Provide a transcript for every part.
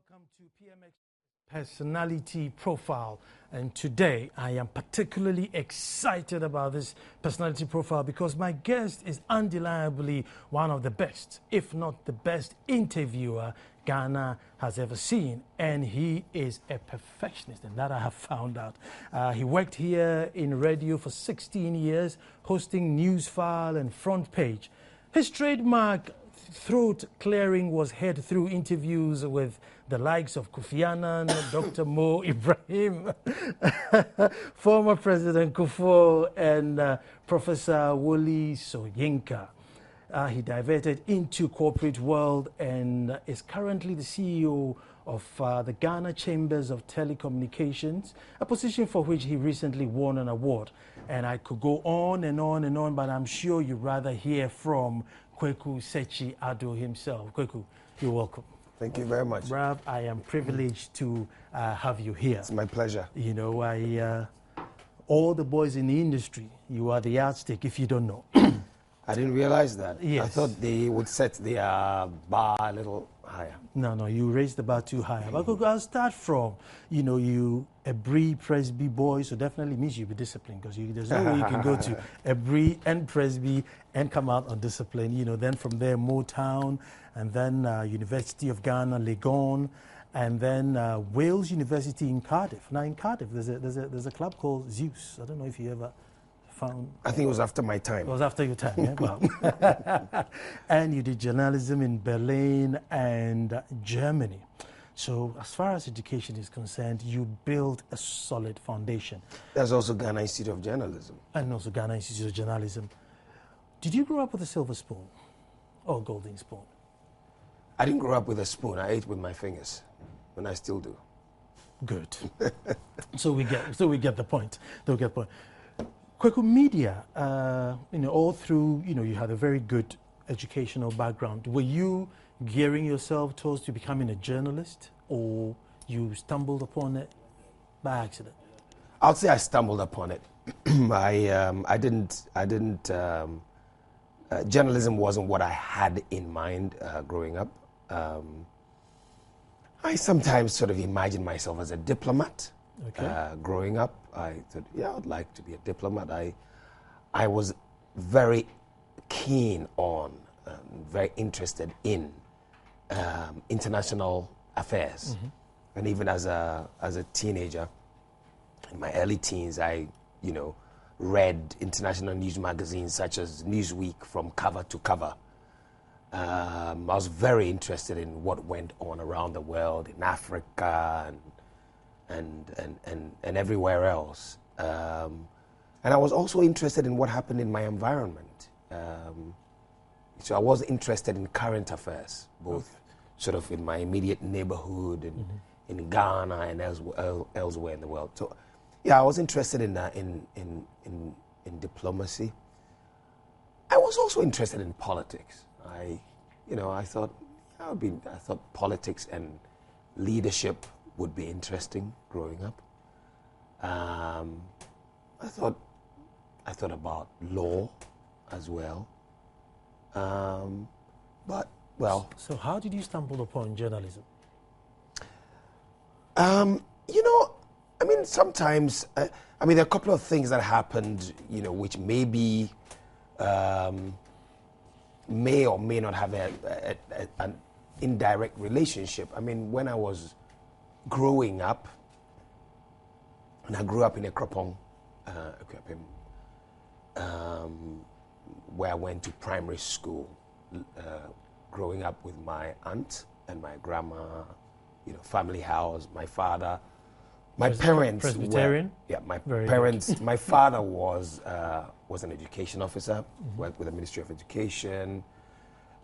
Welcome to PMX Personality Profile. And today I am particularly excited about this personality profile because my guest is undeniably one of the best, if not the best interviewer Ghana has ever seen. And he is a perfectionist, and that I have found out. He worked here in radio for 16 years, hosting Newsfile and Front Page. His trademark throat clearing was heard through interviews with the likes of Kofi Annan, Dr. Mo Ibrahim, former President Kufuor, and Professor Wole Soyinka. He diverted into corporate world and is currently the CEO of the Ghana Chambers of Telecommunications, a position for which he recently won an award. And I could go on and on and on, but I'm sure you'd rather hear from Kwaku Sakyi Addo himself. Kwaku, you're welcome. Thank you very much. Brad, I am privileged to have you here. It's my pleasure. You know, all the boys in the industry, you are the yardstick if you don't know. I didn't realize that. Yes. I thought they would set the bar a little higher. No, you raised the bar too high. But I'll start from, you a Bree Presby boy, so definitely means you'll be disciplined because there's no way you can go to a Bree and Presby and come out undisciplined. Then from there, Motown, and then University of Ghana, Legon, and then Wales University in Cardiff. Now in Cardiff, there's a club called Zeus. I don't know if you ever found. I think it was after my time. It was after your time, yeah? Well, and you did journalism in Berlin and Germany. So as far as education is concerned, you built a solid foundation. There's also Ghana Institute of Journalism. And also Ghana Institute of Journalism. Did you grow up with a silver spoon or golden spoon? I didn't grow up with a spoon. I ate with my fingers, and I still do. Good. so we get the point. Kwaku, media, all through, you had a very good educational background. Were you gearing yourself towards to becoming a journalist, or you stumbled upon it by accident? I'll say I stumbled upon it. I didn't. Journalism wasn't what I had in mind growing up. I sometimes sort of imagined myself as a diplomat. Okay. Growing up, I thought, I'd like to be a diplomat. I was very keen on, very interested in international affairs. Mm-hmm. And even as a teenager, in my early teens, I, read international news magazines such as Newsweek from cover to cover. I was very interested in what went on around the world, in Africa and everywhere else. And I was also interested in what happened in my environment. So I was interested in current affairs, both sort of in my immediate neighborhood and in Ghana and elsewhere in the world. So I was interested in diplomacy. I was also interested in politics. I thought politics and leadership would be interesting growing up. I thought about law as well. So how did you stumble upon journalism? Sometimes, there are a couple of things that happened, which maybe may or may not have an indirect relationship. When I was growing up, and I grew up in Ekropong, where I went to primary school, growing up with my aunt and my grandma, family house, my father. My parents Presbyterian? My parents. My father was an education officer, worked with the Ministry of Education,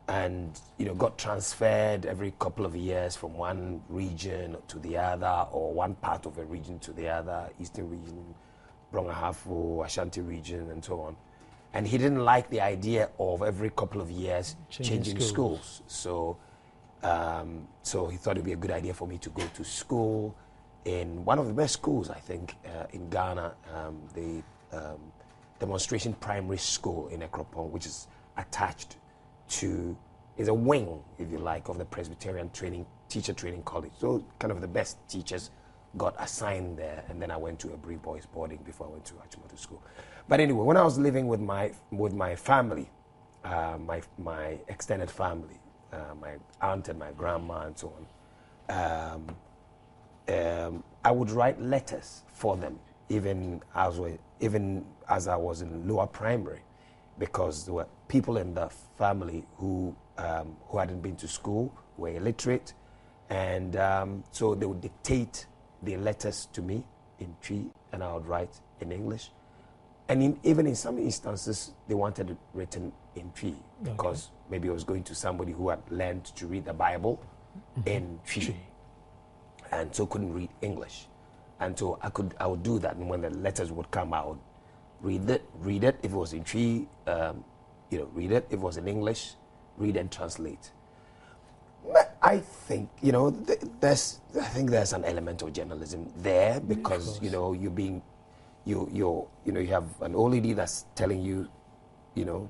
and got transferred every couple of years from one region to the other, or one part of a region to the other, Eastern region, Brongahafo, Ashanti region, and so on. And he didn't like the idea of every couple of years changing schools. So he thought it'd be a good idea for me to go to school in one of the best schools, I think, in Ghana, the Demonstration Primary School in Ekropong, which is attached to, is a wing, if you like, of the Presbyterian Training teacher training college. So kind of the best teachers got assigned there, and then I went to a brief boys boarding before I went to Achimota School. But anyway, when I was living with my family, my extended family, my aunt and my grandma and so on, I would write letters for them, even as I was in lower primary, because there were people in the family who hadn't been to school, were illiterate, and so they would dictate their letters to me in Twi, and I would write in English. And even in some instances, they wanted it written in Twi, because maybe I was going to somebody who had learned to read the Bible in Twi, and so couldn't read English. And so I would do that, and when the letters would come, I would read it. If it was in Twi, read it. If it was in English, read and translate. But I think, there's an element of journalism there, because you have an old lady that's telling you,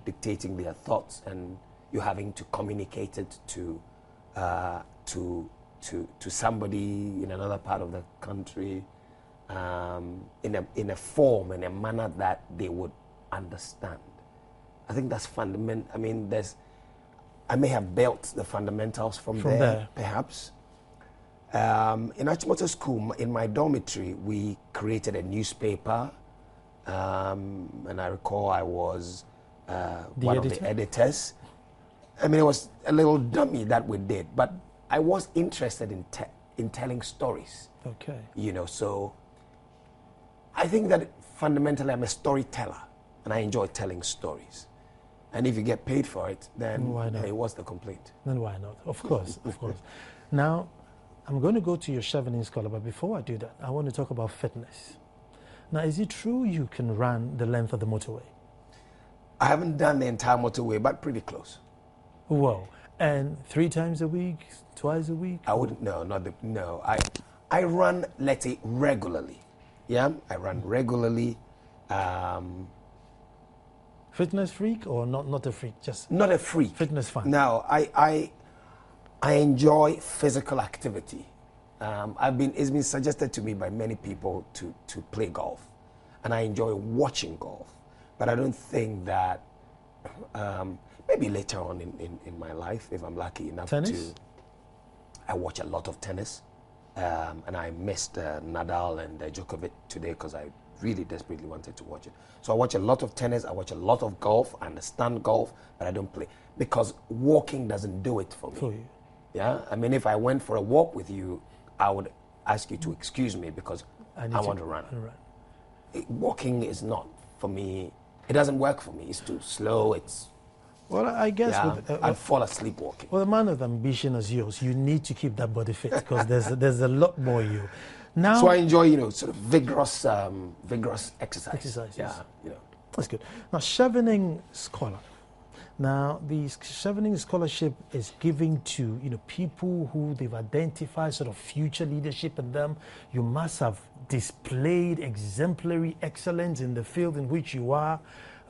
dictating their thoughts, and you're having to communicate it to somebody in another part of the country, in a form, in a manner that they would understand. I think that's fundamental. I mean, I may have built the fundamentals from there, perhaps. In Achimota School, in my dormitory, we created a newspaper, and I recall I was one of the editors. I mean, it was a little dummy that we did, but I was interested in telling stories. Okay. So I think that fundamentally I'm a storyteller, and I enjoy telling stories. And if you get paid for it, then why not? Hey, what's the complaint? Then why not? Of course, of course. Now, I'm going to go to your Chevening Scholar, but before I do that, I want to talk about fitness. Now, is it true you can run the length of the motorway? I haven't done the entire motorway, but pretty close. Whoa. And 3 times a week, twice a week? I wouldn't, no. I run, let's say, regularly. Yeah, I run regularly. Fitness freak or not a freak? Just not a freak. Fitness fan. No, I enjoy physical activity. It's been suggested to me by many people to play golf, and I enjoy watching golf. But I don't think that maybe later on in my life, if I'm lucky enough tennis? I watch a lot of tennis, and I missed Nadal and Djokovic today because I really desperately wanted to watch it. So I watch a lot of tennis, I watch a lot of golf, I understand golf, but I don't play because walking doesn't do it for me. For you. Yeah, I mean, if I went for a walk with you, I would ask you to excuse me because I want to run. Walking is not for me. It doesn't work for me. It's too slow. Well, I guess I'd fall asleep walking. Well, a man of ambition as yours, you need to keep that body fit because there's a lot more you. Now, so I enjoy, sort of vigorous exercises. Yeah, That's good. Now, Chevening Scholar. Now, the Chevening Scholarship is given to, people who they've identified sort of future leadership in them. You must have displayed exemplary excellence in the field in which you are.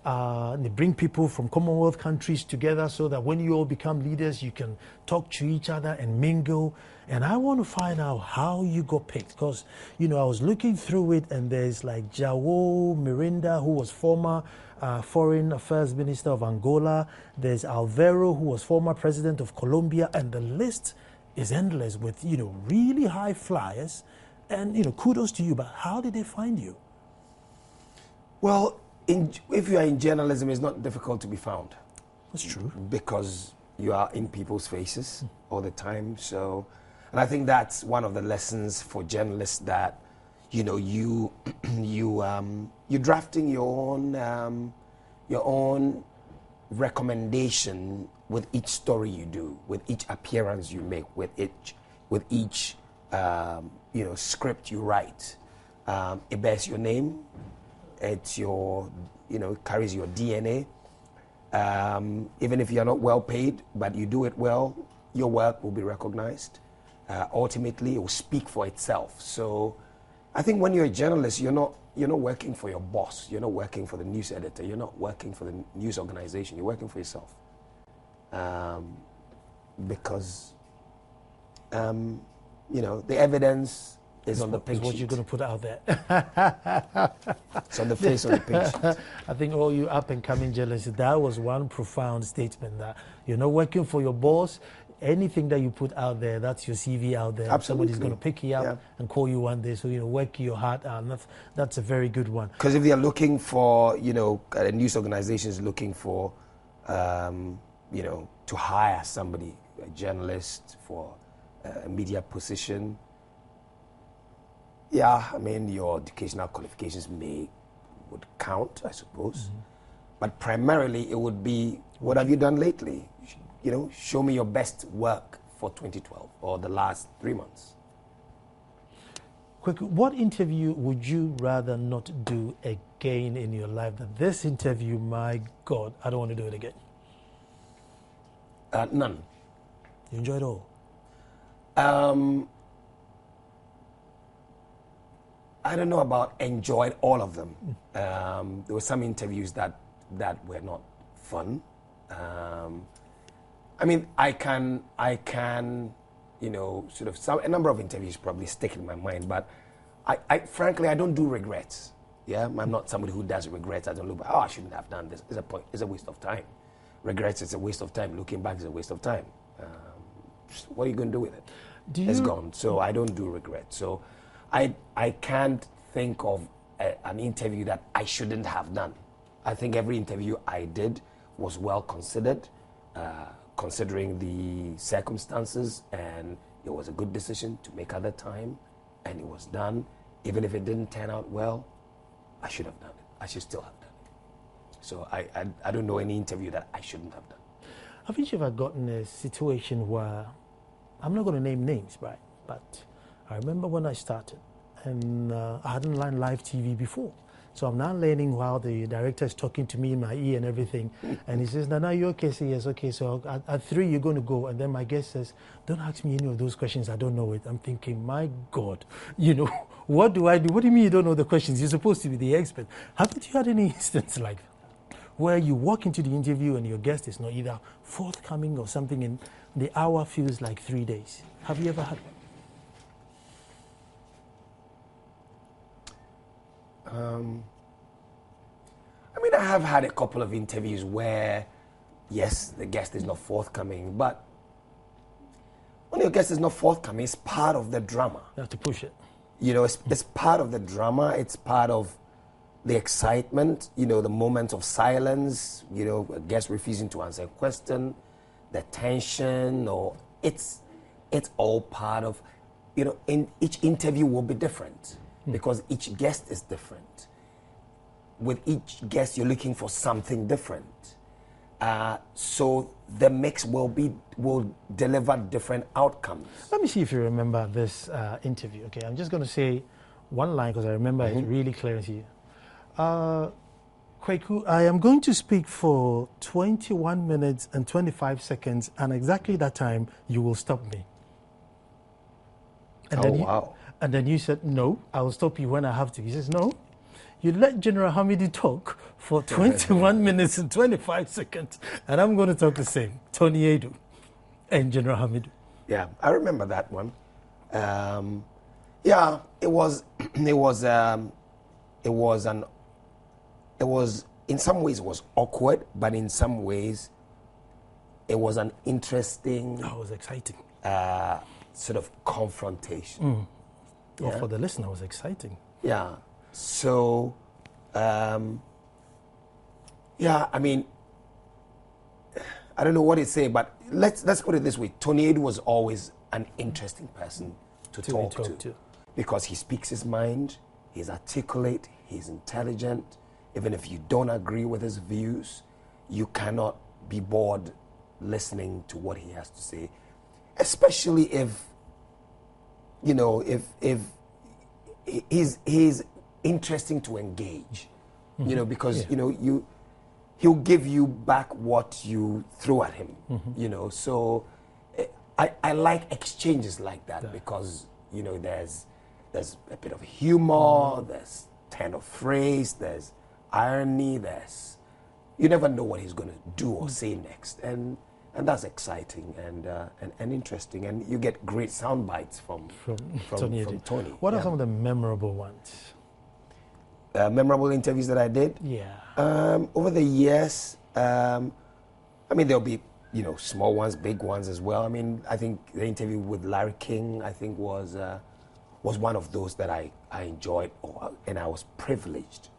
They bring people from Commonwealth countries together so that when you all become leaders, you can talk to each other and mingle. And I want to find out how you got picked because, I was looking through it and there's like João Miranda, who was former Foreign Affairs Minister of Angola. There's Alvaro, who was former President of Colombia. And the list is endless with, really high flyers. And, kudos to you. But how did they find you? Well, if you are in journalism, it's not difficult to be found. That's true. Because you are in people's faces all the time. So, and I think that's one of the lessons for journalists that, you're drafting your own recommendation with each story you do, with each appearance you make, with each script you write. It bears your name. It's your, carries your DNA. Even if you're not well paid, but you do it well, your work will be recognized. Ultimately, it will speak for itself. So I think when you're a journalist, you're not working for your boss. You're not working for the news editor. You're not working for the news organization. You're working for yourself. Because the evidence is on the pink What sheet. you're going to put out there. It's on the face of the pink sheet. I think all you up-and-coming journalists, that was one profound statement, that you're not working for your boss. Anything that you put out there, that's your CV out there. Absolutely. Somebody's going to pick you up and call you one day. So, work your heart out. That's a very good one. Because if they're looking for, a news organization is looking for, to hire somebody, a journalist for a media position, your educational qualifications would count, I suppose. Mm-hmm. But primarily it would be, what have you done lately? Show me your best work for 2012 or the last 3 months. Quick, what interview would you rather not do again in your life? That this interview, my God, I don't want to do it again. None. You enjoyed it all? I don't know about enjoyed all of them. There were some interviews that were not fun. I can, sort of a number of interviews probably stick in my mind, but I frankly, I don't do regrets. Yeah, I'm not somebody who does regrets. I don't look back, I shouldn't have done this. It's a waste of time. Regrets is a waste of time. Looking back is a waste of time. What are you going to do with it? It's gone. So I don't do regrets. So I can't think of an interview that I shouldn't have done. I think every interview I did was well considered, considering the circumstances, and it was a good decision to make at the time, and it was done. Even if it didn't turn out well, I should have done it. I should still have done it. So I don't know any interview that I shouldn't have done. Haven't you ever gotten a situation where, I'm not going to name names, right? But I remember when I started, and I hadn't learned live TV before. So I'm now learning while the director is talking to me in my ear and everything. And he says, Nana, you okay? Say yes, okay. So at 3, you're going to go. And then my guest says, don't ask me any of those questions. I don't know it. I'm thinking, my God, what do I do? What do you mean you don't know the questions? You're supposed to be the expert. Haven't you had any instance like that, where you walk into the interview and your guest is not either forthcoming or something, and the hour feels like 3 days? Have you ever had one? I have had a couple of interviews where, yes, the guest is not forthcoming, but when your guest is not forthcoming, it's part of the drama. You have to push it. It's part of the drama. It's part of the excitement, the moment of silence, a guest refusing to answer a question, the tension, or it's all part of, in each interview will be different. Because each guest is different. With each guest, you're looking for something different. So the mix will deliver different outcomes. Let me see if you remember this interview. Okay, I'm just going to say one line because I remember it really clearly to you. Kwaku, I am going to speak for 21 minutes and 25 seconds, and exactly that time you will stop me. And wow. And then you said, no, I will stop you when I have to. He says, no, you let General Hamidi talk for 21 minutes and 25 seconds, and I'm going to talk the same. Tony Addo and General Hamidi. Yeah, I remember that one. It was in some ways it was awkward, but in some ways it was an interesting. Oh, it was exciting. Sort of confrontation. Well, for the listener, it was exciting. Yeah. So, I don't know what to say, but let's put it this way. Tony Addo was always an interesting person to talk to because he speaks his mind, he's articulate, he's intelligent. Even if you don't agree with his views, you cannot be bored listening to what he has to say, especially if he's interesting to engage, because he'll give you back what you throw at him, So I like exchanges like that because there's a bit of humor, there's turn of phrase, there's irony, you never know what he's going to do or say next, and And that's exciting and interesting. And you get great sound bites from Tony. What are some of the memorable ones? Memorable interviews that I did? Yeah. Over the years, I mean, there'll be, small ones, big ones as well. I mean, I think the interview with Larry King, I think, was one of those that I enjoyed and I was privileged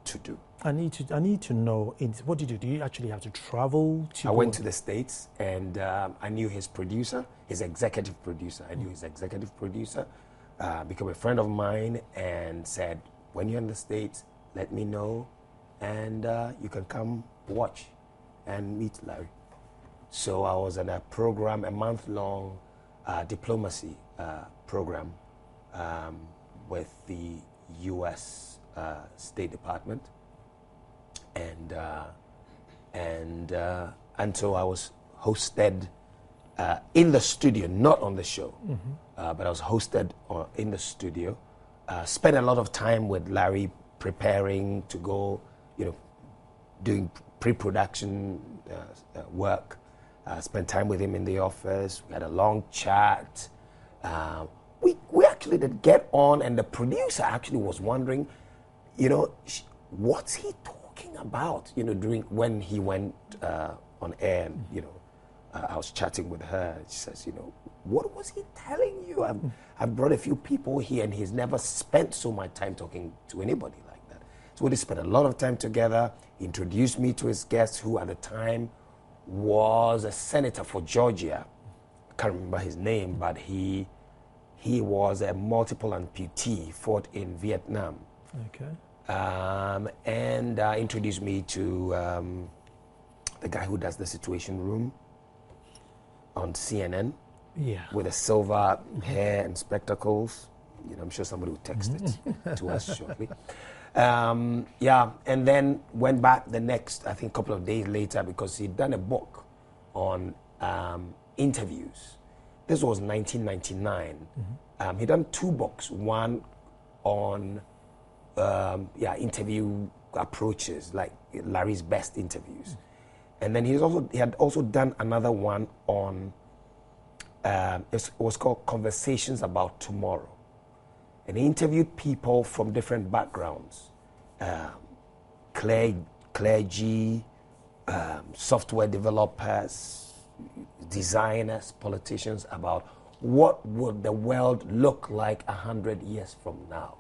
to do. I need to know, what did you do? You actually have to travel to... I went to the States and I knew his producer, his executive producer. I knew his executive producer, became a friend of mine and said, when you're in the States, let me know and you can come watch and meet Larry. So I was in a program, a month-long diplomacy program with the U.S. State Department. And so I was hosted in the studio, not on the show, but I was hosted in the studio. Spent a lot of time with Larry preparing to go, doing pre-production work. Spent time with him in the office. We had a long chat. We actually did get on, and the producer actually was wondering, what's he talking about? During when he went on air, and I was chatting with her. She says, what was he telling you? I've brought a few people here, and he's never spent so much time talking to anybody like that. So we spent a lot of time together. He introduced me to his guest, who at the time was a senator for Georgia. I can't remember his name, but he was a multiple amputee, fought in Vietnam. Okay. And introduced me to the guy who does the Situation Room on CNN. Yeah. With a silver hair and spectacles. I'm sure somebody will text it to us shortly. And then went back the next, I think, couple of days later because he'd done a book on interviews. This was 1999. He'd done 2 books, one on interview approaches, like Larry's best interviews. And then he had also done another one on, it was called Conversations About Tomorrow. And he interviewed people from different backgrounds, clergy, software developers, designers, politicians, about what would the world look like 100 years from now.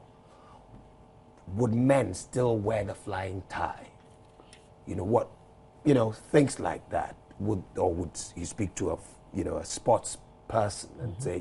Would men still wear the flying tie? Things like that. Would you speak to a sports person and say,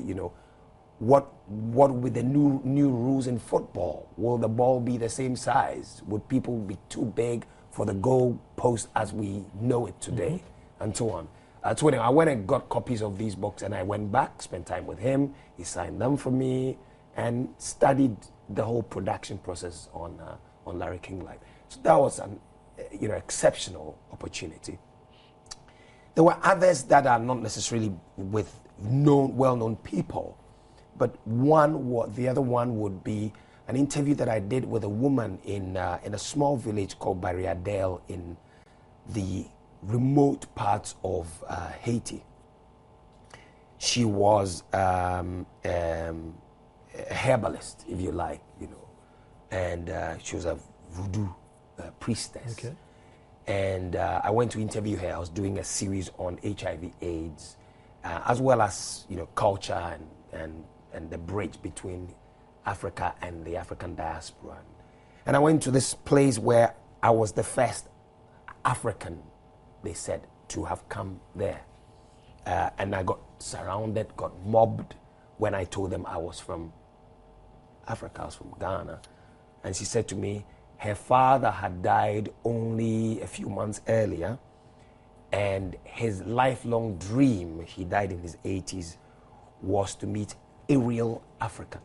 what with the new rules in football? Will the ball be the same size? Would people be too big for the goal post as we know it today? And so on. So anyway, I went and got copies of these books, and I went back, spent time with him. He signed them for me, and studied the whole production process on Larry King Live. So that was an exceptional opportunity. There were others that are not necessarily with well-known people, but the other one would be an interview that I did with a woman in a small village called Barriadale in the remote parts of Haiti. She was a herbalist, if you like, and she was a voodoo priestess. Okay. And I went to interview her. I was doing a series on HIV/AIDS, as well as culture and the bridge between Africa and the African diaspora. And I went to this place where I was the first African, they said, to have come there. And I got surrounded, got mobbed when I told them I was from Africa, I was from Ghana. And she said to me, her father had died only a few months earlier, and his lifelong dream, he died in his 80s, was to meet a real African.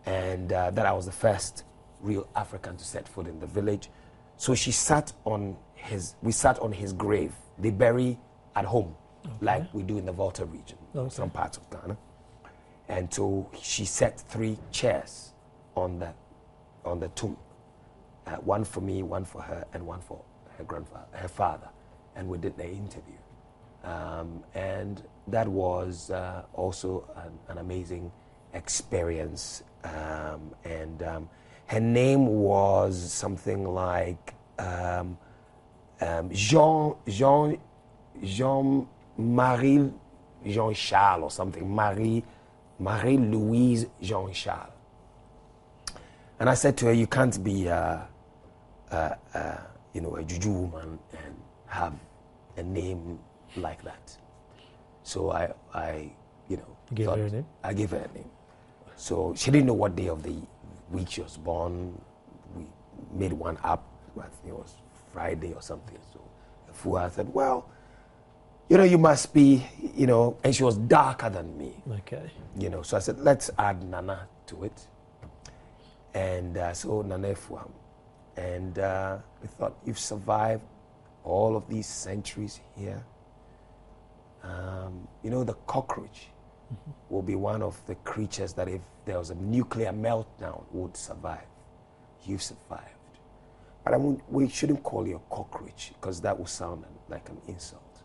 And that I was the first real African to set foot in the village. So we sat on his grave. They bury at home, like we do in the Volta region, some parts of Ghana. And so she set 3 chairs on the tomb. One for me, one for her, and one for her father. And we did the interview. And that was also an amazing experience. Her name was something like Jean-Marie Jean-Charles or something, Marie-Louise Jean-Charles. And I said to her, you can't be a juju woman and have a name like that. So I gave her a name? I gave her a name. So she didn't know what day of the week she was born. We made one up. I think it was Friday or something. So I said, well, you must be, and she was darker than me. Okay. So I said, let's add Nana to it. And so Nana Fuam. And we thought, you've survived all of these centuries here. The cockroach will be one of the creatures that if there was a nuclear meltdown would survive. You've survived. But we shouldn't call you a cockroach because that would sound like an insult.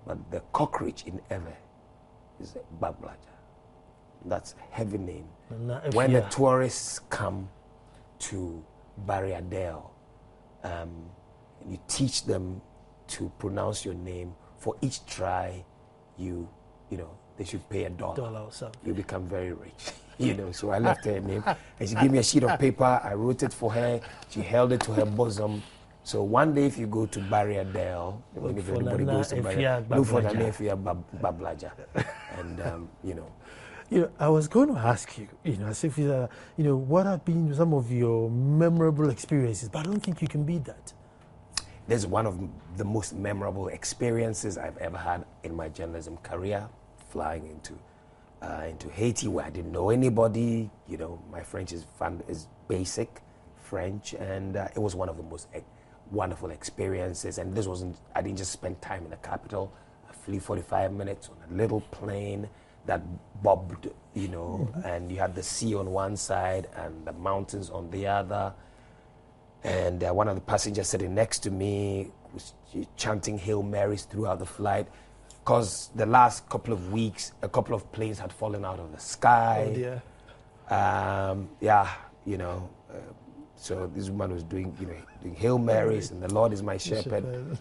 But the cockroach in Ewe is a bablaja. That's a heavy name. When the tourists come to Barriadale, you teach them to pronounce your name. For each try, they should pay $1. Or something. You become very rich. So I left her name. And she gave me a sheet of paper. I wrote it for her. She held it to her bosom. So one day if you go to Barriadale, if anybody goes to Barriadale, look for Nana Efia Bablaja. And, I was going to ask you, as if, what have been some of your memorable experiences, but I don't think you can beat that. This is one of the most memorable experiences I've ever had in my journalism career, flying into Haiti where I didn't know anybody. My French is basic French, and it was one of the most wonderful experiences. And I didn't just spend time in the capital. I flew 45 minutes on a little plane that bobbed, and you had the sea on one side and the mountains on the other. And one of the passengers sitting next to me was chanting Hail Marys throughout the flight because the last couple of weeks, a couple of planes had fallen out of the sky. Oh dear. So this woman was doing Hail Marys and the Lord is my shepherd.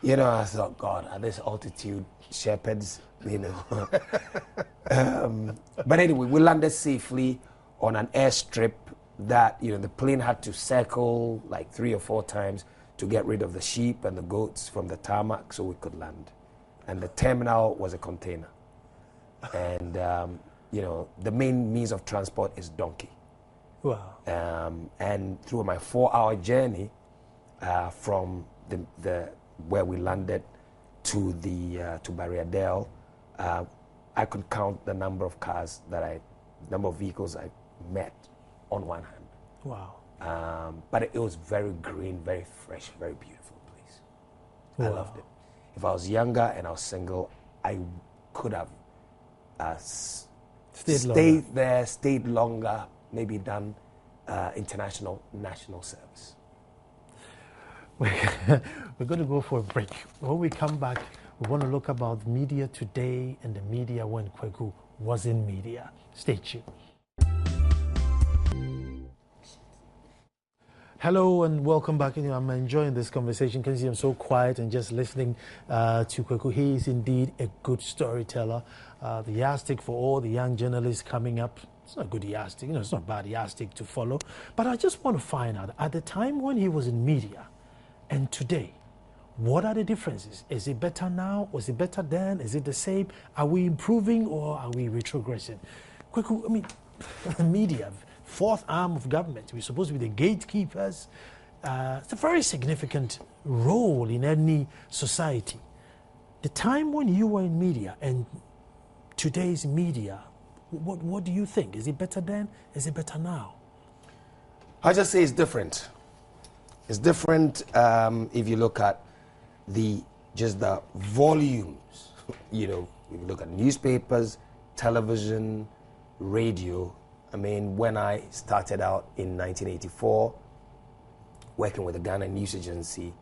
I thought, God, at this altitude, shepherds, But anyway, we landed safely on an airstrip that, the plane had to circle like 3 or 4 times to get rid of the sheep and the goats from the tarmac so we could land. And the terminal was a container. And, the main means of transport is donkey. Wow. And through my 4-hour journey from the where we landed to Barriadale, I could count the number of vehicles I met on one hand. Wow. But it was very green, very fresh, very beautiful place. Wow. I loved it. If I was younger and I was single, I could have stayed longer, maybe done international national service. We're going to go for a break. When we come back, we want to look about media today and the media when Kwaku was in media. Stay tuned. Hello and welcome back. I'm enjoying this conversation. Can you see I'm so quiet and just listening to Kwaku. He is indeed a good storyteller. The yardstick for all the young journalists coming up. It's not a good yardstick. It's not a bad yardstick to follow. But I just want to find out, at the time when he was in media and today, what are the differences? Is it better now? Was it better then? Is it the same? Are we improving or are we retrogressing? Kwaku, media, fourth arm of government. We're supposed to be the gatekeepers. It's a very significant role in any society. The time when you were in media and today's media, what do you think? Is it better then? Is it better now? I just say it's different. It's different if you look at the volumes. If you look at newspapers, television, radio. When I started out in 1984, working with the Ghana News Agency,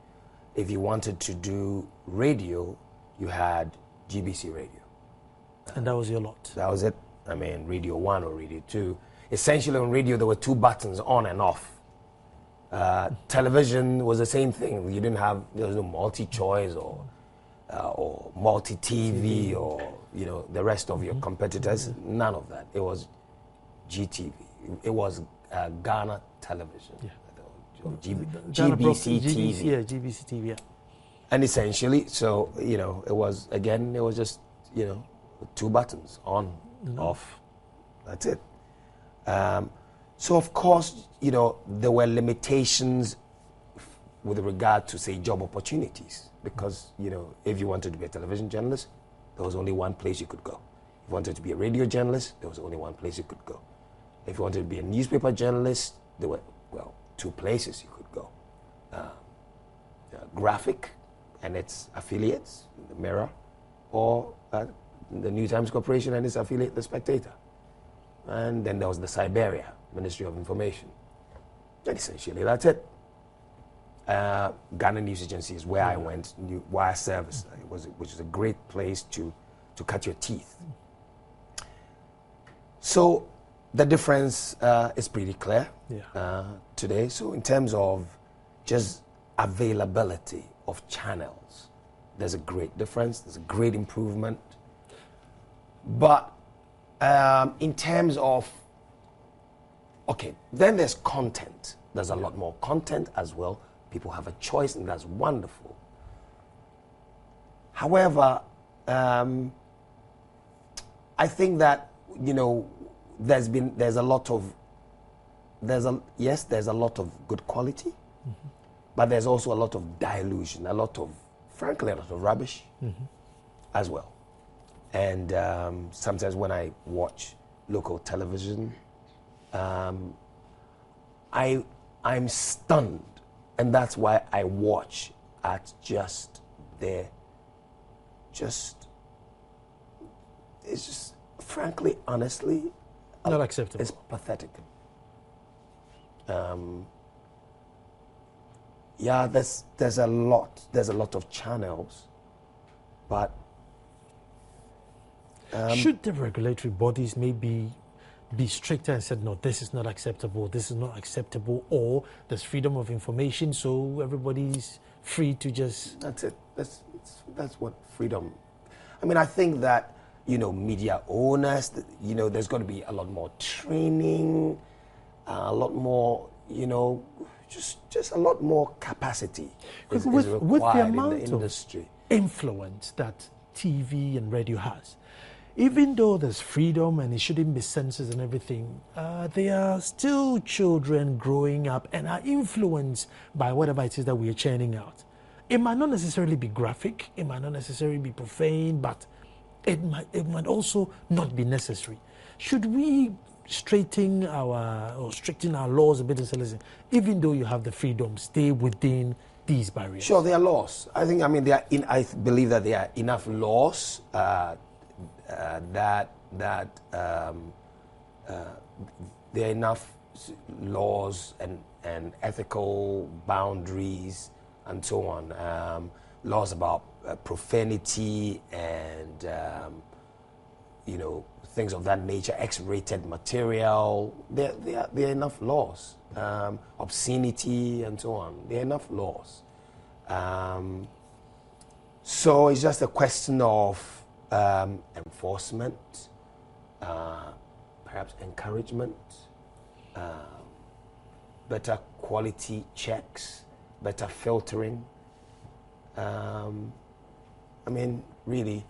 if you wanted to do radio, you had GBC Radio. And that was your lot. That was it. I mean, Radio 1 or Radio 2. Essentially on radio, there were two buttons, on and off. Television was the same thing. You didn't have, there was no multi-choice or multi-TV or, you know, the rest of your competitors. None of that. It was GTV. It was Ghana Television. Yeah. GBC TV. Yeah, GBC TV, yeah. And essentially, so, you know, it was just, you know, two buttons, on, off. That's it. So, of course, you know, there were limitations with regard to, say, job opportunities. Because, you know, if you wanted to be a television journalist, there was only one place you could go. If you wanted to be a radio journalist, there was only one place you could go. If you wanted to be a newspaper journalist, there were, well, two places you could go. Graphic and its affiliates, the Mirror, or the New Times Corporation and its affiliate, the Spectator. And then there was the Siberia, Ministry of Information. And essentially, that's it. Ghana News Agency is where I went, wire service, which is a great place to cut your teeth. So the difference is pretty clear today. So in terms of just availability of channels, there's a great difference, there's a great improvement. But in terms of, okay, then there's content. There's a lot more content as well. People have a choice, and that's wonderful. However, I think that, you know, there's a lot of good quality, but there's also a lot of dilution, frankly, a lot of rubbish as well. And sometimes when I watch local television, I'm stunned, and that's why I watch at it's just, frankly, honestly, not acceptable. It's pathetic. Yeah, there's a lot of channels, but should the regulatory bodies maybe be stricter and said, no, this is not acceptable, or there's freedom of information, so everybody's free to just... That's it. That's what freedom... I mean, I think that, you know, media owners, you know, there's got to be a lot more training, a lot more, you know, just a lot more capacity is required in the industry. Of influence that TV and radio has, even though there's freedom and it shouldn't be censored and everything, they are still children growing up and are influenced by whatever it is that we are churning out. It might not necessarily be graphic, it might not necessarily be profane, but it might also not be necessary. Should we straighten our laws a bit and say, listen, even though you have the freedom, stay within these barriers? Sure, there are laws. I believe that there are enough laws there are enough laws and ethical boundaries and so on. Laws about profanity and you know, things of that nature, X-rated material. There are enough laws. Obscenity and so on. There are enough laws. So it's just a question of enforcement, perhaps encouragement, better quality checks, better filtering. I mean, really,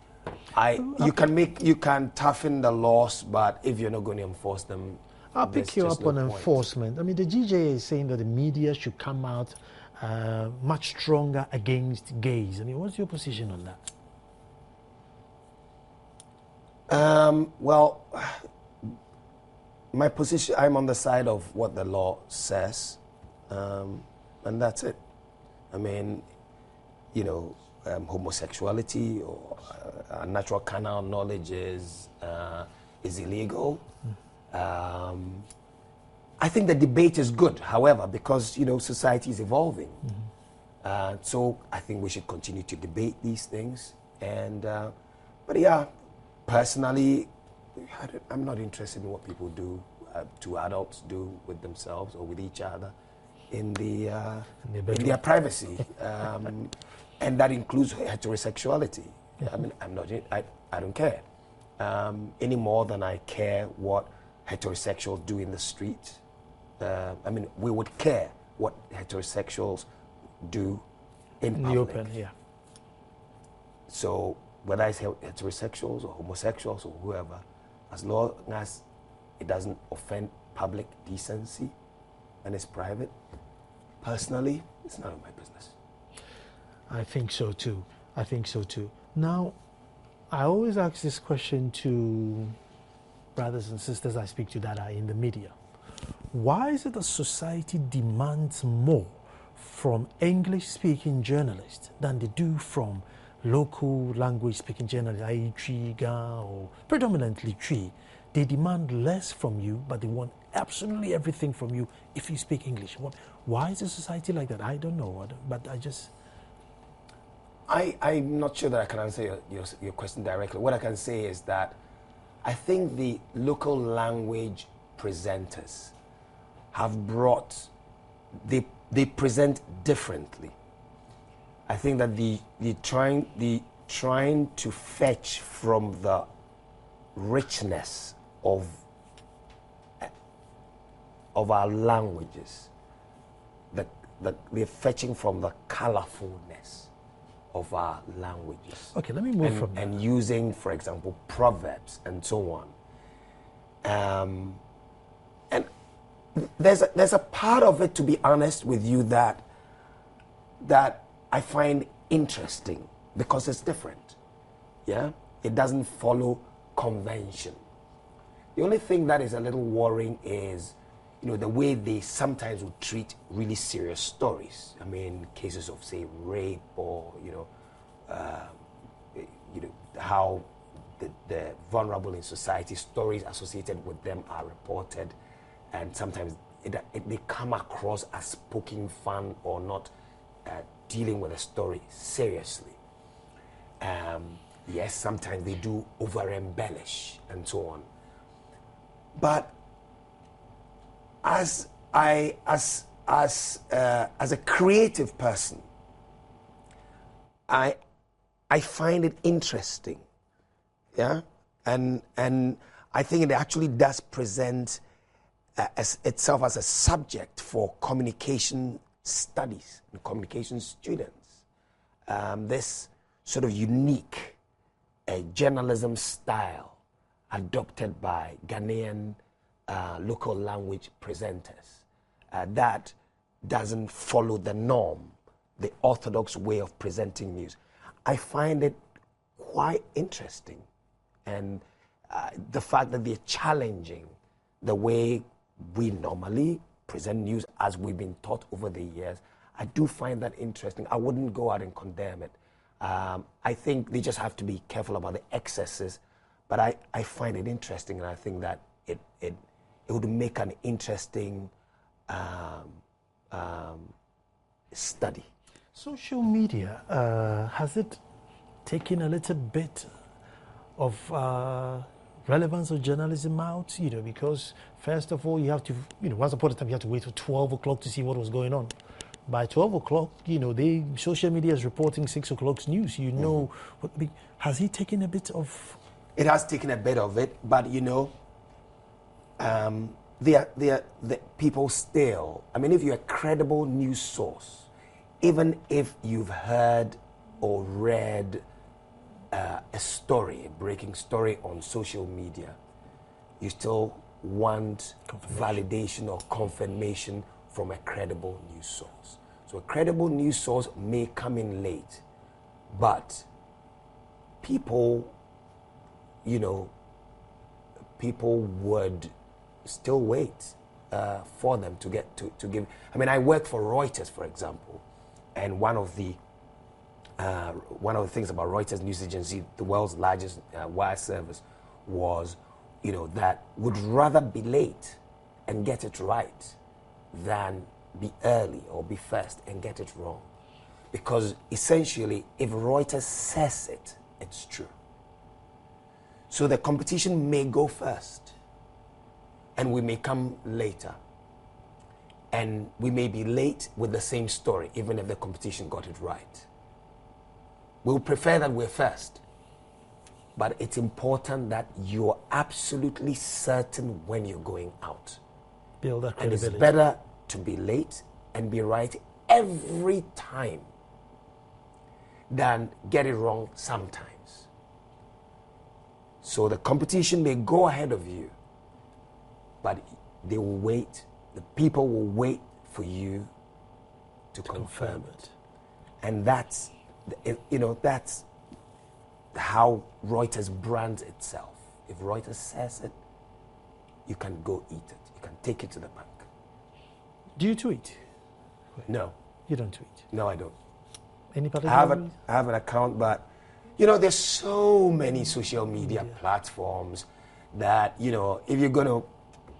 you can toughen the laws, but if you're not going to enforce them, I'll pick you up on enforcement. I mean, the GJA is saying that the media should come out much stronger against gays. I mean, what's your position on that? Well, my position, I'm on the side of what the law says, and that's it. I mean, you know, homosexuality or natural carnal knowledge is illegal. I think the debate is good, however, because, you know, society is evolving. So I think we should continue to debate these things And but yeah, personally, I'm not interested in what people do, to adults do with themselves or with each other in their privacy, and that includes heterosexuality. I mean, I don't care any more than I care what heterosexuals do in the street. I mean, we would care what heterosexuals do in the open, yeah. So whether it's heterosexuals or homosexuals or whoever, as long as it doesn't offend public decency and it's private, personally, it's none of my business. I think so too. I think so too. Now, I always ask this question to brothers and sisters I speak to that are in the media. Why is it that society demands more from English-speaking journalists than they do from local language-speaking journalists, i.e. Twiga or predominantly Twi? They demand less from you, but they want absolutely everything from you if you speak English. Why is the society like that? I don't know, but I just... I'm not sure that I can answer your question directly. What I can say is that I think the local language presenters have brought, they present differently. I think that the trying to fetch from the richness of our languages, they're fetching from the colorfulness of our languages. Okay, let me move from that. And using, for example, proverbs and so on. And there's a part of it, to be honest with you, that I find interesting because it's different. Yeah, it doesn't follow convention. The only thing that is a little worrying is, the way they sometimes would treat really serious stories. I mean, cases of, say, rape or, how the vulnerable in society, stories associated with them are reported, and sometimes they come across as poking fun or not dealing with a story seriously. Yes, sometimes they do over-embellish and so on. But as a creative person, I find it interesting, yeah, and I think it actually does present itself as a subject for communication studies and communication students. This sort of unique journalism style adopted by Ghanaian local language presenters that doesn't follow the norm, the orthodox way of presenting news. I find it quite interesting, and the fact that they're challenging the way we normally present news as we've been taught over the years, I do find that interesting. I wouldn't go out and condemn it. I think they just have to be careful about the excesses, but I find it interesting, and I think that it would make an interesting study. Social media, has it taken a little bit of relevance of journalism out? Because first of all, you have to, once upon a time, you have to wait till 12 o'clock to see what was going on. By 12 o'clock, social media is reporting 6 o'clock's news. Has he taken a bit of... It has taken a bit of it, but the people still, if you're a credible news source, even if you've heard or read a breaking story on social media, you still want validation or confirmation from a credible news source. So a credible news source may come in late, but people would still wait for them to get to give. I work for Reuters, for example, and one of the things about Reuters news agency, the world's largest wire service, was that would rather be late and get it right than be early or be first and get it wrong. Because essentially, if Reuters says it, it's true. So the competition may go first, and we may come later. And we may be late with the same story, even if the competition got it right. We'll prefer that we're first. But it's important that you're absolutely certain when you're going out. Build that And credibility. it's better to be late and be right every time than get it wrong sometimes. So the competition may go ahead of you, but they will wait. The people will wait for you to confirm it. And that's, that's how Reuters brands itself. If Reuters says it, you can go eat it. You can take it to the bank. Do you tweet? No. You don't tweet? No, I don't. Any particular I have an account, but, there's so many social media platforms that, if you're going to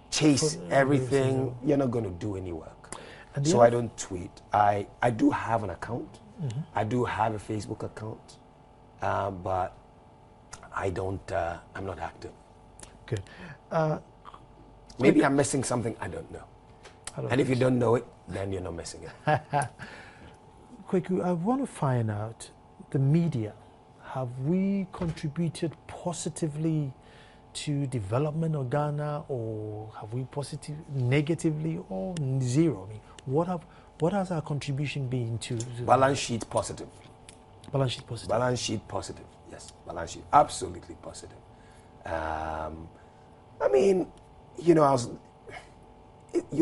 chase everything, you're not going to do any work. So I don't tweet. I do have an account. Mm-hmm. I do have a Facebook account, but I don't. I'm not active. Good. Maybe I'm missing something. I don't know. And if you don't know it, then you're not missing it. Kwaku, I want to find out the media. Have we contributed positively to development of Ghana, or have we negatively, or zero? I mean, what has our contribution been to balance sheet positive? Balance sheet positive. Balance sheet positive. Yes, balance sheet absolutely positive. I mean, you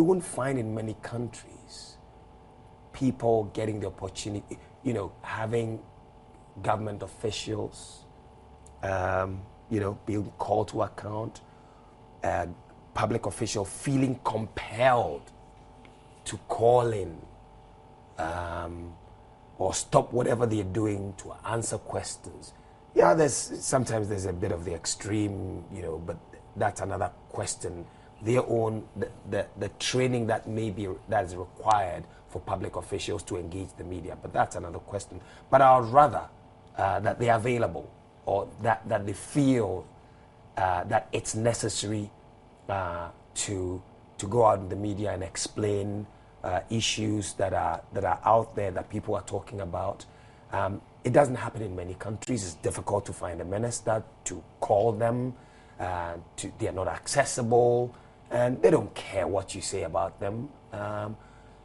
won't find in many countries people getting the opportunity, having government officials, being called to account, public official feeling compelled to call in or stop whatever they're doing to answer questions. Yeah, sometimes there's a bit of the extreme, but that's another question. Their own, the training that is required for public officials to engage the media, but that's another question. But I would rather that they're available, or that they feel that it's necessary to go out in the media and explain issues that are out there that people are talking about. It doesn't happen in many countries. It's difficult to find a minister to call them. They are not accessible, and they don't care what you say about them.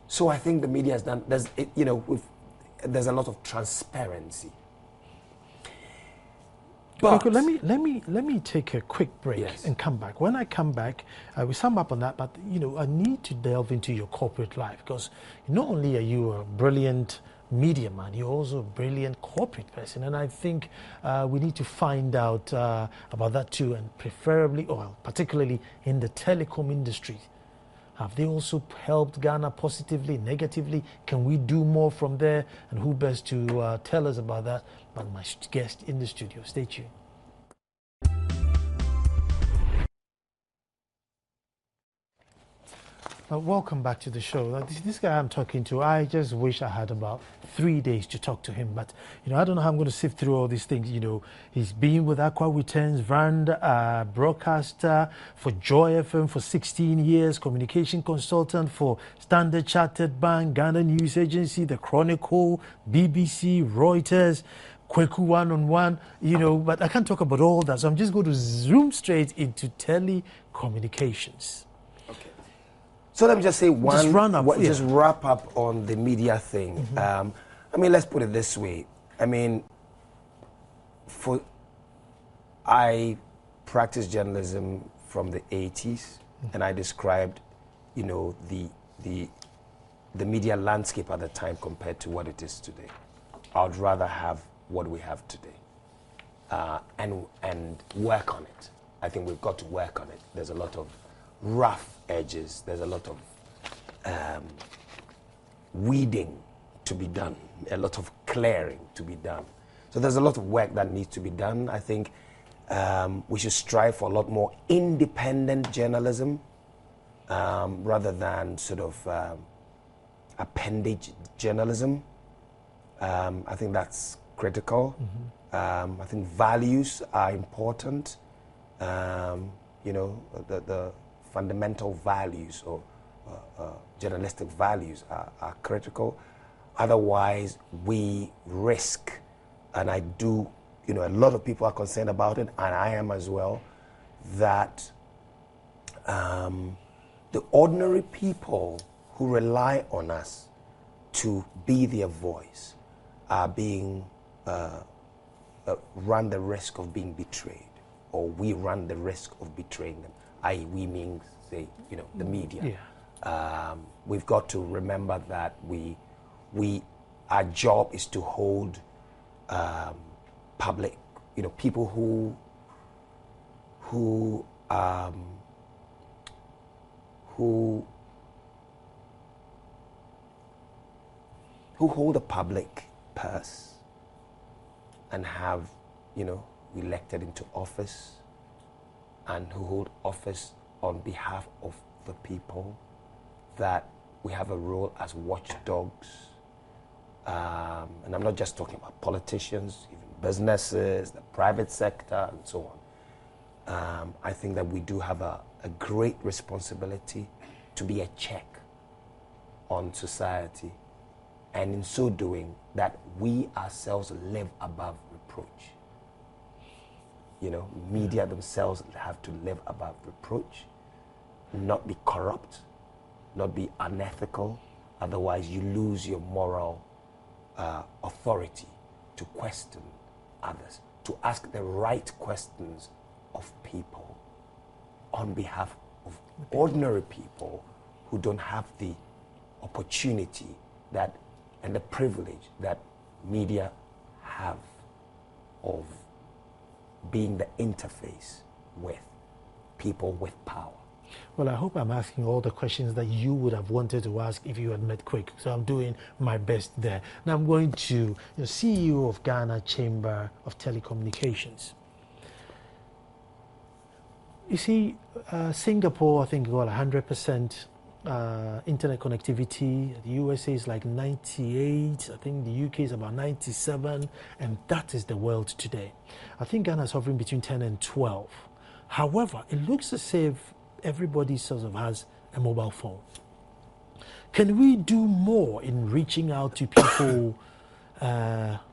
So I think the media has done. There's a lot of transparency. But let me take a quick break and come back. When I come back, we sum up on that. But I need to delve into your corporate life, because not only are you a brilliant media man, you're also a brilliant corporate person, and I think we need to find out about that too, and preferably, or particularly in the telecom industry. Have they also helped Ghana positively, negatively? Can we do more from there? And who best to tell us about that but my guest in the studio? Stay tuned. Welcome back to the show. This guy I'm talking to, I just wish I had about 3 days to talk to him. But, I don't know how I'm going to sift through all these things. He's been with Aqua Returns, brand broadcaster for Joy FM for 16 years, communication consultant for Standard Chartered Bank, Ghana News Agency, The Chronicle, BBC, Reuters, Kwaku One-on-One, but I can't talk about all that. So I'm just going to zoom straight into telecommunications. So let me just say just wrap up on the media thing. Mm-hmm. Let's put it this way. I practiced journalism from the 80s, mm-hmm. and I described, the media landscape at the time compared to what it is today. I would rather have what we have today, and work on it. I think we've got to work on it. There's a lot of rough edges. There's a lot of weeding to be done, a lot of clearing to be done. So there's a lot of work that needs to be done. I think we should strive for a lot more independent journalism rather than sort of appendage journalism. I think that's critical. I think values are important. The fundamental values or journalistic values are critical. Otherwise, we risk, and I do, a lot of people are concerned about it, and I am as well, that the ordinary people who rely on us to be their voice are being run the risk of being betrayed, or we run the risk of betraying them, i.e. we mean, say, the media. Yeah. We've got to remember that our job is to hold public, people who hold the public purse and have, elected into office, and who hold office on behalf of the people, that we have a role as watchdogs. And I'm not just talking about politicians, even businesses, the private sector, and so on. I think that we do have a great responsibility to be a check on society, and in so doing, that we ourselves live above reproach. Media themselves have to live above reproach, not be corrupt, not be unethical. Otherwise, you lose your moral authority to question others, to ask the right questions of people on behalf of ordinary people who don't have the opportunity and the privilege that media have of being the interface with people with power. Well, I hope I'm asking all the questions that you would have wanted to ask if you had met Quick. So I'm doing my best there. Now I'm going to CEO of Ghana Chamber of Telecommunications. You see, Singapore, I think, got 100% internet connectivity. The USA is like 98. I think the UK is about 97. And that is the world today. I think Ghana is hovering between 10 and 12. However, it looks as if everybody sort of has a mobile phone. Can we do more in reaching out to people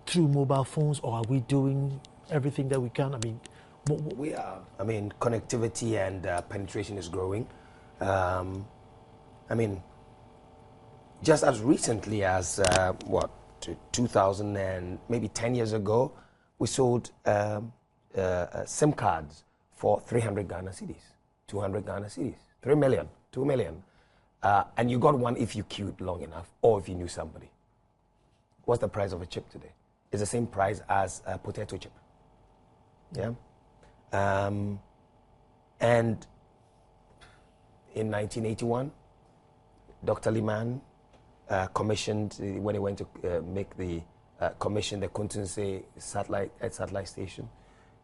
through mobile phones, or are we doing everything that we can? I mean, we are. I mean, connectivity and penetration is growing. Just as recently as 2000 and maybe 10 years ago, we sold SIM cards for 300 Ghana cedis, 200 Ghana cedis, 3 million, 2 million. And you got one if you queued long enough or if you knew somebody. What's the price of a chip today? It's the same price as a potato chip. Yeah? And in 1981, Dr. Liman commissioned, when he went to make the commission the Kuntunse satellite station,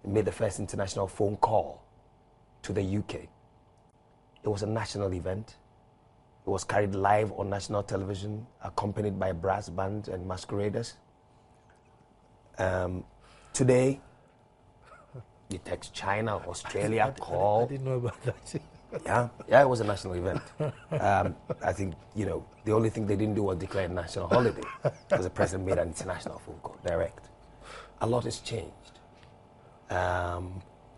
he made the first international phone call to the UK. It was a national event. It was carried live on national television, accompanied by a brass band and masqueraders. Today, you text China, Australia, call. I didn't know about that. Yeah, it was a national event. I think, the only thing they didn't do was declare a national holiday because the president made an international phone call, direct. A lot has changed.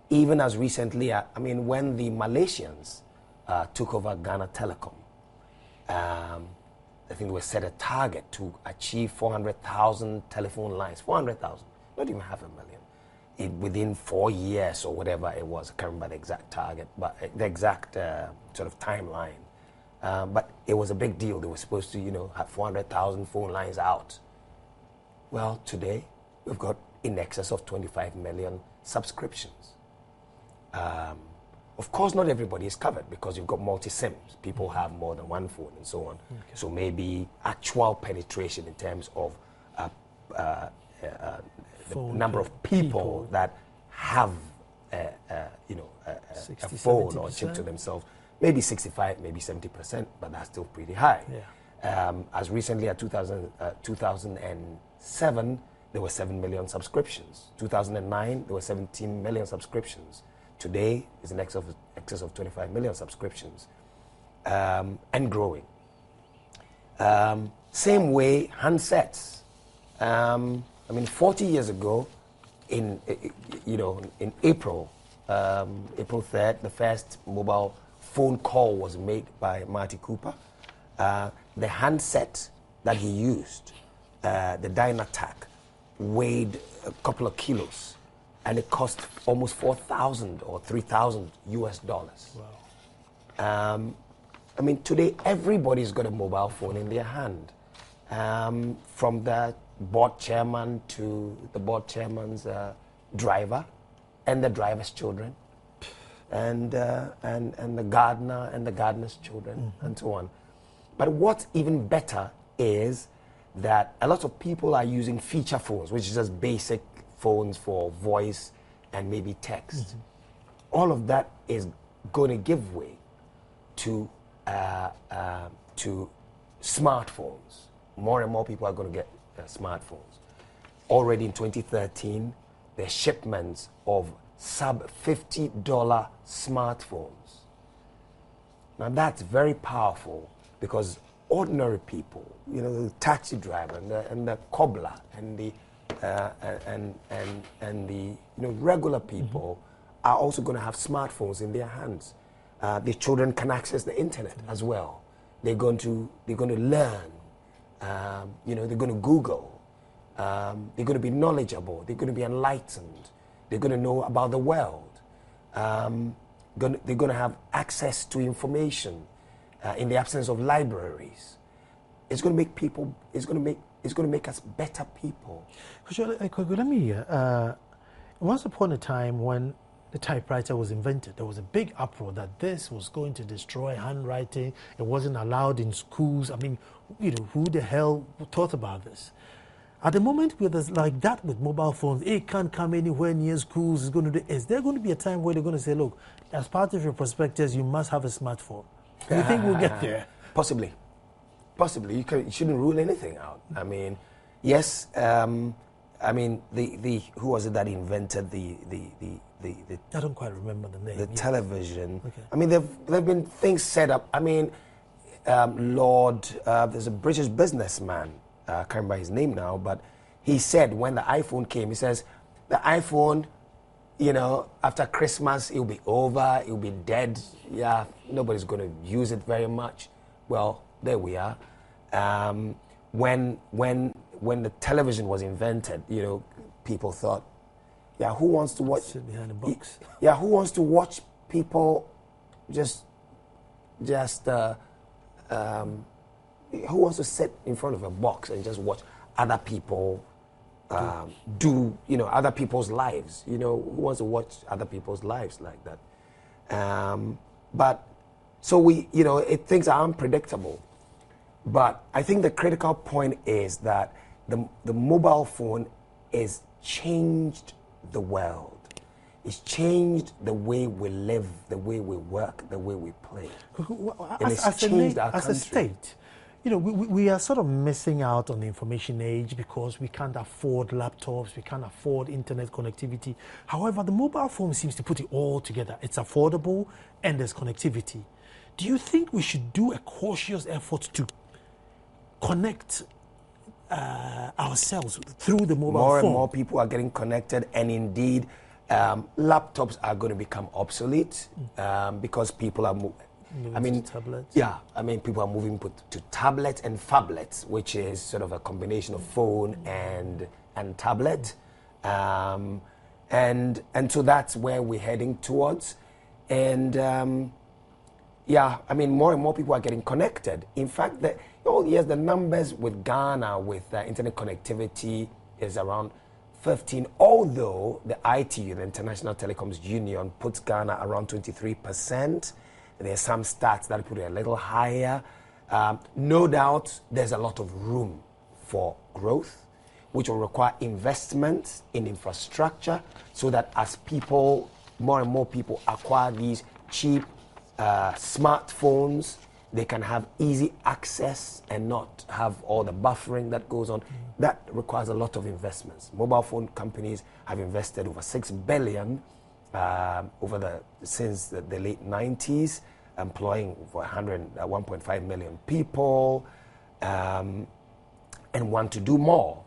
Even as recently, when the Malaysians took over Ghana Telecom, I think they set a target to achieve 400,000 telephone lines, 400,000, not even 500,000. Within 4 years or whatever it was, I can't remember the exact target, but the exact sort of timeline. But it was a big deal. They were supposed to, have 400,000 phone lines out. Well, today we've got in excess of 25 million subscriptions. Of course, not everybody is covered because you've got multi-SIMs. People have more than one phone and so on. Okay. So maybe actual penetration in terms of the number of people that have a phone or a chip to themselves, maybe 65, maybe 70%, but that's still pretty high. Yeah. As recently as 2007, there were 7 million subscriptions. 2009, there were 17 million subscriptions. Today, is in excess of 25 million subscriptions, and growing. Same way, handsets. 40 years ago, in April 3rd, the first mobile phone call was made by Marty Cooper. The handset that he used, the Dynatac, weighed a couple of kilos, and it cost almost $4,000 or $3,000 US. Wow. Today everybody's got a mobile phone in their hand, from the board chairman to the board chairman's driver, and the driver's children, and the gardener and the gardener's children, and so on. But what's even better is that a lot of people are using feature phones, which is just basic phones for voice and maybe text. All of that is going to give way to smartphones. More and more people are going to get smartphones. Already in 2013, the shipments of sub-$50 smartphones. Now that's very powerful, because ordinary people, the taxi driver and the cobbler and the regular people are also going to have smartphones in their hands. The children can access the internet as well. They're going to learn. They're going to Google. They're going to be knowledgeable. They're going to be enlightened. They're going to know about the world. They're going to have access to information in the absence of libraries. It's going to make people. It's going to make us better people. Let me hear. Once upon a time, when the typewriter was invented, there was a big uproar that this was going to destroy handwriting. It wasn't allowed in schools. Who the hell thought about this? At the moment, where there's like that with mobile phones, it can't come anywhere near schools. Is there going to be a time where they're going to say, look, as part of your prospectus, you must have a smartphone? Do you think we'll get there? Possibly. You shouldn't rule anything out. Yes. Who was it that invented the I don't quite remember the name. The television. Okay. There've been things set up. There's a British businessman. I can't remember his name now, but he said when the iPhone came, he says, the iPhone, after Christmas, it'll be over, it'll be dead. Yeah, nobody's going to use it very much. Well, there we are. When the television was invented, people thought, yeah, who wants to watch? Sit behind a box. Yeah, who wants to watch people who wants to sit in front of a box and just watch other people do other people's lives? Who wants to watch other people's lives like that? But so things are unpredictable. But I think the critical point is that the mobile phone has changed the world. It's changed the way we live, the way we work, the way we play. And it's changed our country. As a state, we are sort of missing out on the information age because we can't afford laptops, we can't afford internet connectivity. However, the mobile phone seems to put it all together. It's affordable and there's connectivity. Do you think we should do a cautious effort to connect ourselves through the mobile phone? More and more people are getting connected, and indeed, laptops are going to become obsolete because people are tablets. Yeah, people are moving to tablets and phablets, which is sort of a combination of phone and tablet, and so that's where we're heading towards. And more and more people are getting connected. In fact, the numbers with Ghana with internet connectivity is around 15, although the ITU, the International Telecoms Union, puts Ghana around 23%. There's some stats that put it a little higher. No doubt there's a lot of room for growth, which will require investment in infrastructure so that as more and more people acquire these cheap smartphones, they can have easy access and not have all the buffering that goes on. That requires a lot of investments. Mobile phone companies have invested over 6 billion since the late 90s, employing over 1.5 million people, and want to do more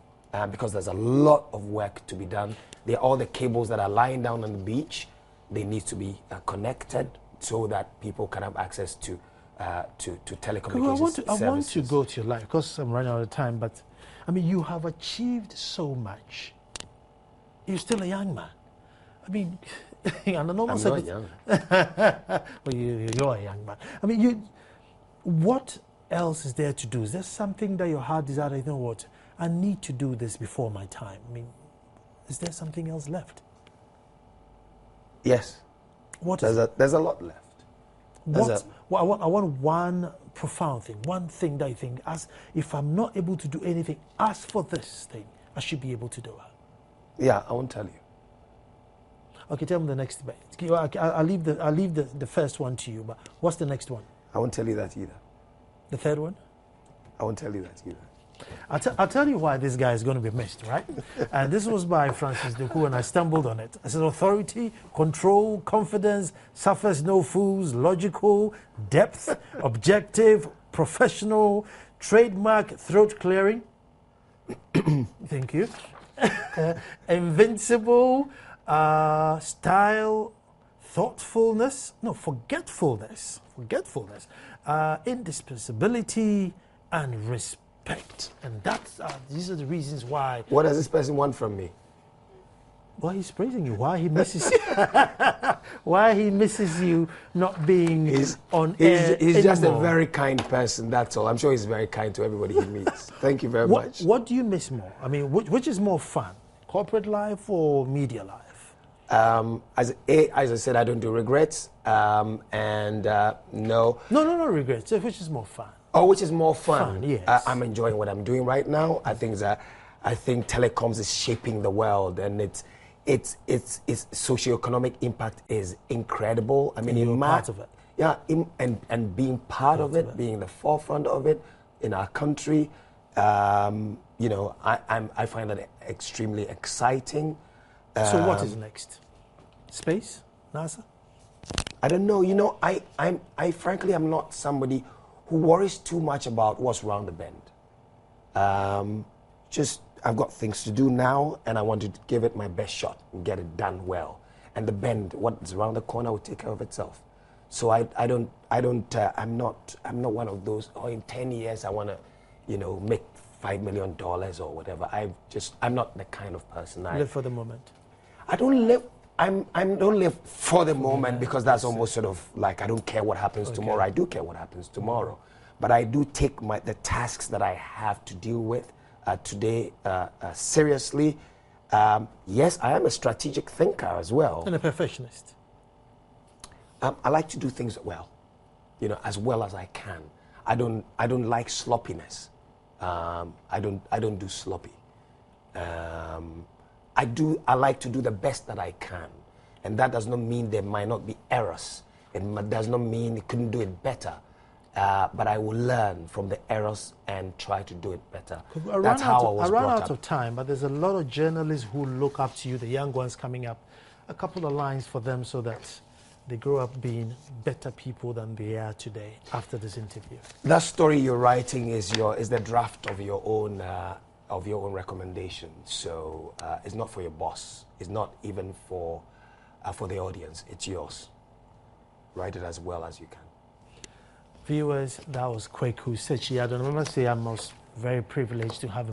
because there's a lot of work to be done. All the cables that are lying down on the beach, they need to be connected so that people can have access to telecommunications services. I want to go to your life because I'm running out of time, but I mean, you have achieved so much. You're still a young man. I mean, I'm not young. Well, you're a young man. I mean, what else is there to do? Is there something that your heart desires? You know what? I need to do this before my time. I mean, is there something else left? Yes. There's a lot left. I want one profound thing, one thing that I think, as if I'm not able to do anything, ask for this thing, I should be able to do it. Yeah, I won't tell you. Okay, tell me the next bit. I'll leave the first one to you, but what's the next one? I won't tell you that either. The third one? I won't tell you that either. I'll tell you why this guy is going to be missed, right? And this was by Francis Duku, and I stumbled on it. I said, authority, control, confidence, suffers no fools, logical, depth, objective, professional, trademark, throat clearing. Thank you. Invincible, style, thoughtfulness, forgetfulness, indispensability, and respect. And these are the reasons why. What does this person want from me? Well, he's praising you. Why he misses you? Why he misses you not being on air He's just a very kind person, that's all. I'm sure he's very kind to everybody he meets. Thank you very much. What do you miss more? I mean, which is more fun? Corporate life or media life? As I said, I don't do regrets. No. No regrets. Which is more fun? Oh, which is more fun? Yes. I'm enjoying what I'm doing right now. I think telecoms is shaping the world, and its socioeconomic impact is incredible. I mean, you're part of it. Yeah, and being part of it, being the forefront of it in our country, I find that extremely exciting. So what is next? Space? NASA? I don't know. I frankly am not somebody who worries too much about what's around the bend. I've got things to do now, and I want to give it my best shot and get it done well. And the bend, what's around the corner, will take care of itself. So I'm not one of those. Oh, in 10 years I want to, make $5 million or whatever. I'm not the kind of person. I live for the moment. I don't live. I don't live for the moment, because that's almost sort of like I don't care what happens tomorrow. I do care what happens tomorrow, but I do take the tasks that I have to deal with today seriously. Yes, I am a strategic thinker as well, and a perfectionist. I like to do things well, as well as I can. I don't like sloppiness. I don't do sloppy. I like to do the best that I can. And that does not mean there might not be errors. It does not mean it couldn't do it better. But I will learn from the errors and try to do it better. That's how I was brought up. I ran out of time, but there's a lot of journalists who look up to you, the young ones coming up. A couple of lines for them so that they grow up being better people than they are today after this interview. That story you're writing is the draft of your own recommendation. So it's not for your boss. It's not even for the audience. It's yours. Write it as well as you can. Viewers, that was Kwaku Sakyi Addo. I must say I was very privileged to have